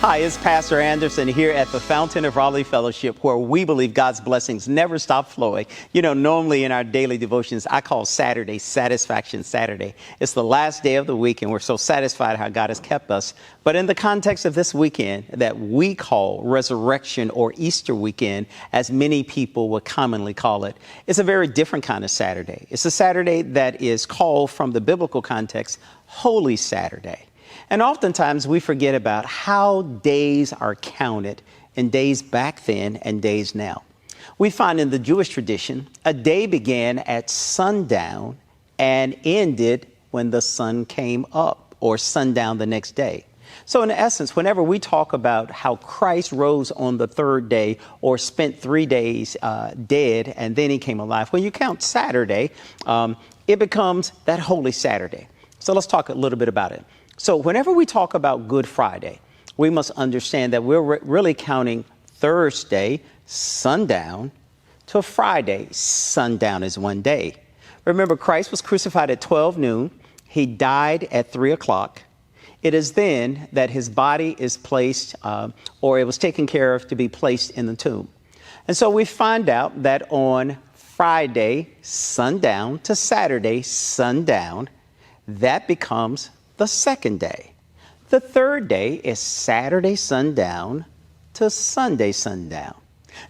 Hi, it's Pastor Anderson here at the Fountain of Raleigh Fellowship, where we believe God's blessings never stop flowing. You know, normally in our daily devotions, I call Saturday Satisfaction Saturday. It's the last day of the week, and we're so satisfied how God has kept us. But in the context of this weekend that we call Resurrection or Easter weekend, as many people would commonly call it, it's a very different kind of Saturday. It's a Saturday that is called, from the biblical context, Holy Saturday. And oftentimes we forget about how days are counted in days back then and days now. We find in the Jewish tradition, a day began at sundown and ended when the sun came up, or sundown the next day. So in essence, whenever we talk about how Christ rose on the third day or spent 3 days dead and then he came alive, when you count Saturday, it becomes that Holy Saturday. So let's talk a little bit about it. So whenever we talk about Good Friday, we must understand that we're really counting Thursday, sundown, to Friday, sundown is one day. Remember, Christ was crucified at 12 noon. He died at 3 o'clock. It is then that his body is placed, or it was taken care of to be placed in the tomb. And so we find out that on Friday, sundown, to Saturday, sundown, that becomes the second day. The third day is Saturday sundown to Sunday sundown.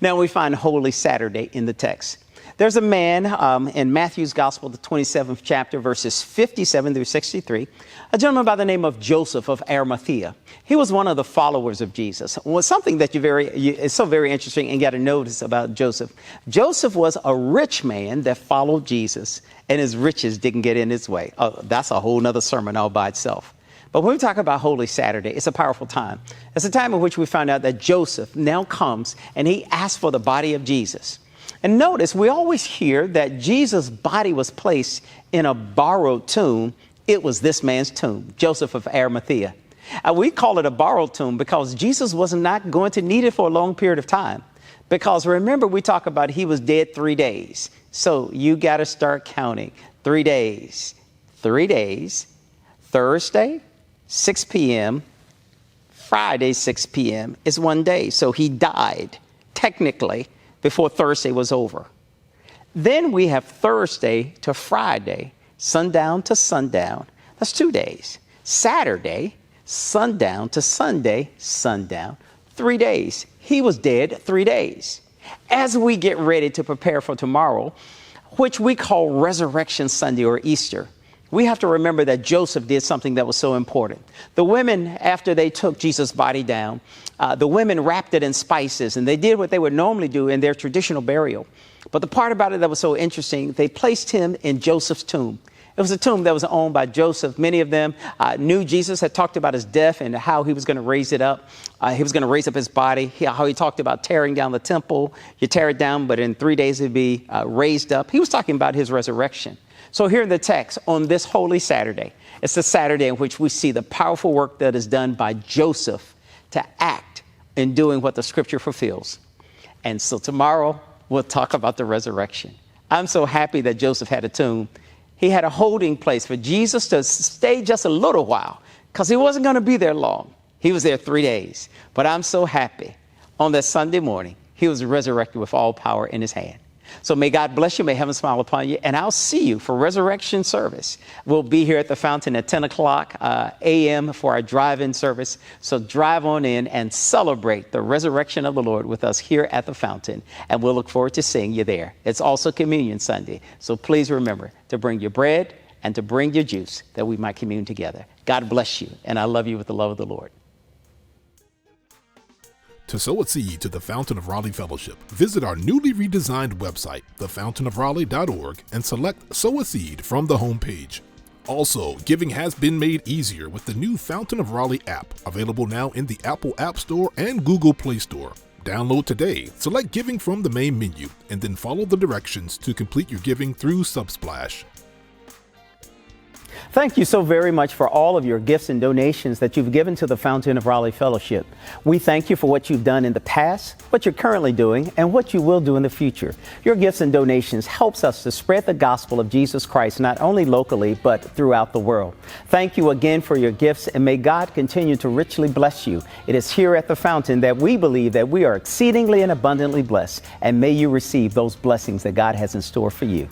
Now we find Holy Saturday in the text. There's a man in Matthew's Gospel, the 27th chapter, verses 57 through 63, a gentleman by the name of Joseph of Arimathea. He was one of the followers of Jesus. Well, something that is so very interesting and got to notice about Joseph. Joseph was a rich man that followed Jesus, and his riches didn't get in his way. Oh, that's a whole nother sermon all by itself. But when we talk about Holy Saturday, it's a powerful time. It's a time in which we find out that Joseph now comes and he asks for the body of Jesus. And notice, we always hear that Jesus' body was placed in a borrowed tomb. It was this man's tomb, Joseph of Arimathea. We call it a borrowed tomb because Jesus was not going to need it for a long period of time. Because remember, we talk about he was dead 3 days. So you got to start counting 3 days. 3 days, Thursday, 6 p.m., Friday, 6 p.m. is one day. So he died, technically, before Thursday was over. Then we have Thursday to Friday, sundown to sundown. That's 2 days. Saturday, sundown to Sunday, sundown, 3 days. He was dead 3 days. As we get ready to prepare for tomorrow, which we call Resurrection Sunday or Easter, we have to remember that Joseph did something that was so important. The women, after they took Jesus' body down, the women wrapped it in spices, and they did what they would normally do in their traditional burial. But the part about it that was so interesting, they placed him in Joseph's tomb. It was a tomb that was owned by Joseph. Many of them knew Jesus, had talked about his death and how he was going to raise it up. He was going to raise up his body, how he talked about tearing down the temple. You tear it down, but in 3 days it'd be raised up. He was talking about his resurrection. So here in the text, on this Holy Saturday, it's the Saturday in which we see the powerful work that is done by Joseph to act in doing what the scripture fulfills. And so tomorrow we'll talk about the resurrection. I'm so happy that Joseph had a tomb. He had a holding place for Jesus to stay just a little while because he wasn't going to be there long. He was there 3 days. But I'm so happy on that Sunday morning, he was resurrected with all power in his hand. So may God bless you. May heaven smile upon you. And I'll see you for resurrection service. We'll be here at the Fountain at 10 o'clock a.m. for our drive-in service. So drive on in and celebrate the resurrection of the Lord with us here at the Fountain. And we'll look forward to seeing you there. It's also Communion Sunday. So please remember to bring your bread and to bring your juice that we might commune together. God bless you. And I love you with the love of the Lord. To sow a seed to the Fountain of Raleigh Fellowship, visit our newly redesigned website, thefountainofraleigh.org, and select Sow a Seed from the homepage. Also, giving has been made easier with the new Fountain of Raleigh app, available now in the Apple App Store and Google Play Store. Download today, select Giving from the main menu, and then follow the directions to complete your giving through Subsplash. Thank you so very much for all of your gifts and donations that you've given to the Fountain of Raleigh Fellowship. We thank you for what you've done in the past, what you're currently doing, and what you will do in the future. Your gifts and donations helps us to spread the gospel of Jesus Christ, not only locally, but throughout the world. Thank you again for your gifts, and may God continue to richly bless you. It is here at the Fountain that we believe that we are exceedingly and abundantly blessed, and may you receive those blessings that God has in store for you.